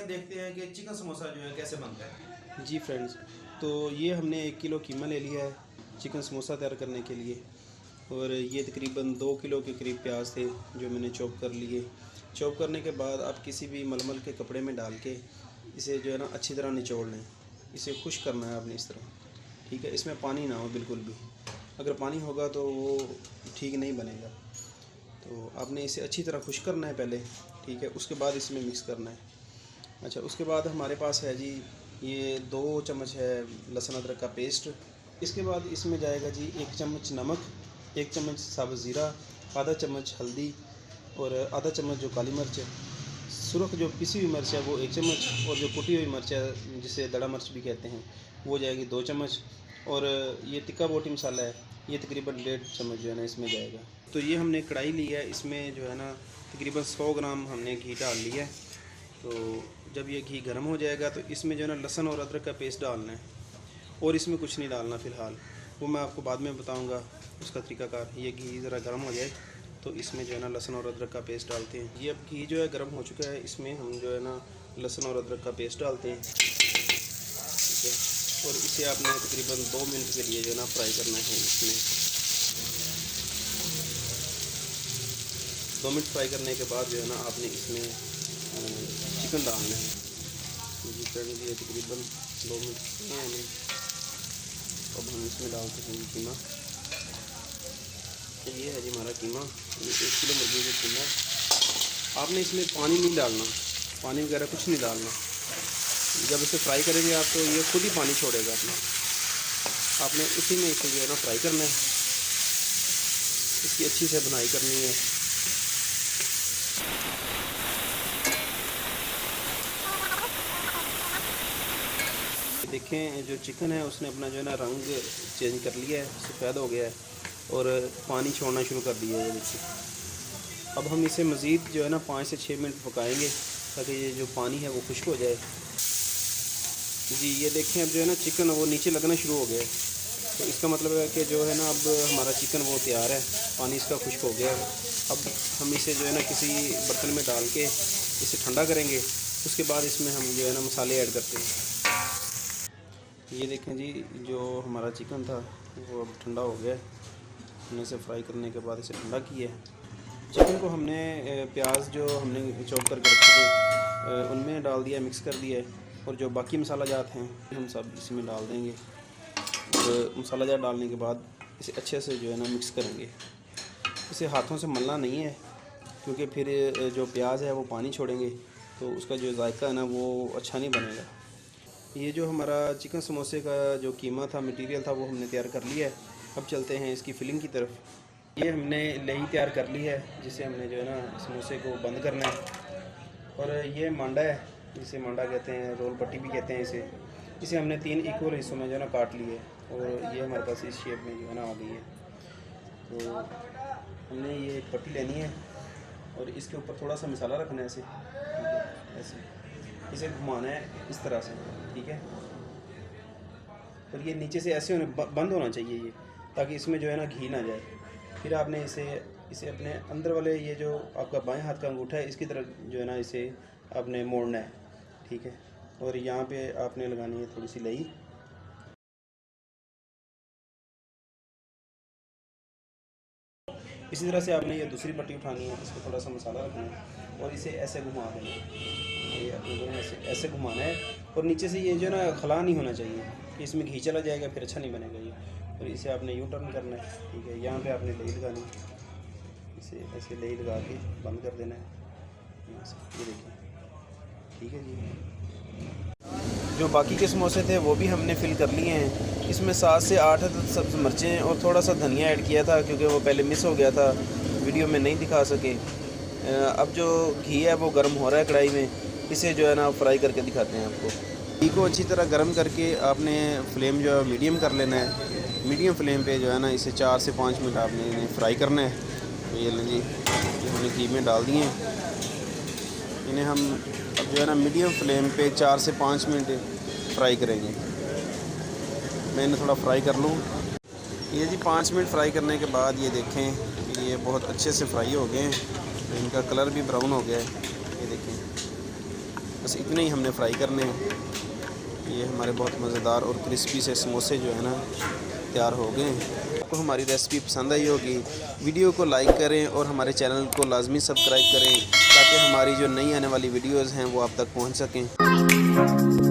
हैं, देखते हैं कि चिकन समोसा जो है कैसे बनता है। जी फ्रेंड्स, तो ये हमने 1 किलो कीमा ले लिया है चिकन समोसा तैयार करने के लिए। और ये तकरीबन 2 किलो के करीब प्याज थे जो मैंने चॉप कर लिए। चॉप करने के बाद आप किसी भी मलमल के कपड़े में डाल के इसे जो है ना अच्छी तरह निचोड़ लें। इसे खुश करना है आपने इस तरह, ठीक है। इसमें पानी ना हो बिल्कुल भी, अगर पानी होगा तो वो ठीक नहीं बनेगा। तो आपने इसे अच्छी तरह खुश करना है पहले, ठीक है। उसके बाद इसमें मिक्स करना है। अच्छा, उसके बाद हमारे पास है जी ये 2 चम्मच है लहसुन अदरक का पेस्ट। इसके बाद इसमें जाएगा जी 1 चम्मच नमक, 1 चम्मच साबुत ज़ीरा, आधा चम्मच हल्दी और आधा चम्मच जो काली मिर्च है, सुरख जो पिसी हुई मिर्च है वो 1 चम्मच, और जो कुटी हुई मिर्च है जिसे दड़ा मिर्च भी कहते हैं वो जाएगी 2 चम्मच। और ये टिक्का बोटी मसाला है, ये तकरीबन 1.5 चम्मच जो है ना इसमें जाएगा। तो ये हमने कढ़ाई ली है, इसमें जो है ना तकरीबन 100 ग्राम हमने घी डाल लिया है। तो जब ये घी गर्म हो जाएगा तो इसमें जो है ना लहसुन और अदरक का पेस्ट डालना है, और इसमें कुछ नहीं डालना फ़िलहाल, वो मैं आपको बाद में बताऊंगा उसका तरीकाकार। ये घी ज़रा गर्म हो जाए तो इसमें जो है ना लहसुन और अदरक का पेस्ट डालते हैं। ये अब घी जो है गर्म हो चुका है, इसमें हम जो है ना लहसुन और अदरक का पेस्ट डालते हैं, ठीक है। और इसे आपने तकरीबन 2 मिनट के लिए जो है ना फ्राई करना है। इसमें 2 मिनट फ्राई करने के बाद जो है ना आपने इसमें चिकन डालना है। जी फ्रेंड, ये तकरीबन 2 मिनट हैं हमें। अब हम इसमें डालते हैं कीमा। ये है जी हमारा कीमा, ये 1 किलो मुर्गी का कीमा। आपने इसमें पानी नहीं डालना, पानी वगैरह कुछ नहीं डालना। जब इसे फ्राई करेंगे आप तो ये खुद ही पानी छोड़ेगा अपना। आपने उसी में इसे जो है ना फ्राई करना है, इसकी अच्छी से बुनाई करनी है। देखें जो चिकन है उसने अपना जो है ना रंग चेंज कर लिया है, सफ़ेद हो गया है और पानी छोड़ना शुरू कर दिया है। देखिए, अब हम इसे मज़ीद जो है ना 5 से 6 मिनट पकाएंगे ताकि ये जो पानी है वो खुश्क हो जाए। जी ये देखें, अब जो है ना चिकन वो नीचे लगना शुरू हो गया है, तो इसका मतलब है कि जो है ना अब हमारा चिकन वो तैयार है, पानी इसका खुश्क हो गया है। अब हम इसे जो है ना किसी बर्तन में डाल के इसे ठंडा करेंगे। उसके बाद इसमें हम जो है ना मसाले ऐड करते हैं। ये देखें जी, जो हमारा चिकन था वो अब ठंडा हो गया है। हमने इसे फ्राई करने के बाद इसे ठंडा किया है। चिकन को हमने प्याज जो हमने चॉप करके रखे थे उनमें डाल दिया, मिक्स कर दिया है। और जो बाकी मसाला जात हैं हम सब इसमें डाल देंगे। और मसाला जात डालने के बाद इसे अच्छे से जो है ना मिक्स करेंगे। इसे हाथों से मलना नहीं है, क्योंकि फिर जो प्याज है वो पानी छोड़ेंगे तो उसका जो जायका है ना वो अच्छा नहीं बनेगा। ये जो हमारा चिकन समोसे का जो कीमा था, मटेरियल था, वो हमने तैयार कर लिया है। अब चलते हैं इसकी फिलिंग की तरफ। ये हमने लही तैयार कर ली है, जिसे हमने जो है ना समोसे को बंद करना है। और ये मांडा है, जिसे मांडा कहते हैं, रोल पट्टी भी कहते हैं इसे हमने 3 इक्वल हिस्सों में जो है ना काट लिए है। और ये हमारे पास इस शेप में जो है ना आ गई है। तो हमने ये एक पट्टी लेनी है और इसके ऊपर थोड़ा सा मसाला रखना है ऐसे, ठीक है। ऐसे इसे घुमाना है इस तरह से, ठीक है। और ये नीचे से ऐसे बंद होना चाहिए ये, ताकि इसमें जो है ना घी ना जाए। फिर आपने इसे अपने अंदर वाले ये जो आपका बाएं हाथ का अंगूठा है इसकी तरफ जो है ना इसे आपने मोड़ना है, ठीक है। और यहाँ पे आपने लगानी है थोड़ी सी लही। इसी तरह से आपने ये दूसरी पट्टी उठानी है, इसको थोड़ा सा मसाला रखना है और इसे ऐसे घुमा देना है। ये अपने को ऐसे घुमाना है। और नीचे से ये जो है ना खला नहीं होना चाहिए कि इसमें घी चला जाएगा, फिर अच्छा नहीं बनेगा ये। और इसे आपने यूँ टर्न करना है, ठीक है। यहाँ पे आपने लही लगानी है, इसे ऐसे लही लगा के बंद कर देना है यहाँ से। ये देखिए, ठीक है जी। जो बाकी के समोसे थे वो भी हमने फिल कर लिए हैं। इसमें 7 से 8 सब्ज़ मिर्चें और थोड़ा सा धनिया ऐड किया था, क्योंकि वो पहले मिस हो गया था, वीडियो में नहीं दिखा सके। अब जो घी है वो गर्म हो रहा है कढ़ाई में, इसे जो है ना फ्राई करके दिखाते हैं आपको। घी को अच्छी तरह गर्म करके आपने फ्लेम जो है मीडियम कर लेना है। मीडियम फ्लेम पे जो है ना इसे 4 से 5 मिनट आपने इन्हें फ्राई करना है। तो ये लें जी, ये हमने घी में डाल दिए हैं। इन्हें हम अब जो है ना मीडियम फ्लेम पे 4 से 5 मिनट फ्राई करेंगे। मैं इन्हें थोड़ा फ्राई कर लूँ। ये जी 5 मिनट फ्राई करने के बाद ये देखें कि ये बहुत अच्छे से फ्राई हो गए हैं। इनका कलर भी ब्राउन हो गया है, ये देखें। बस इतने ही हमने फ्राई करने हैं। ये हमारे बहुत मज़ेदार और क्रिस्पी से समोसे जो है ना तैयार हो गए हैं। आपको हमारी रेसिपी पसंद आई होगी, वीडियो को लाइक करें और हमारे चैनल को लाजमी सब्सक्राइब करें ताकि हमारी जो नई आने वाली वीडियोज़ हैं वो आप तक पहुँच सकें।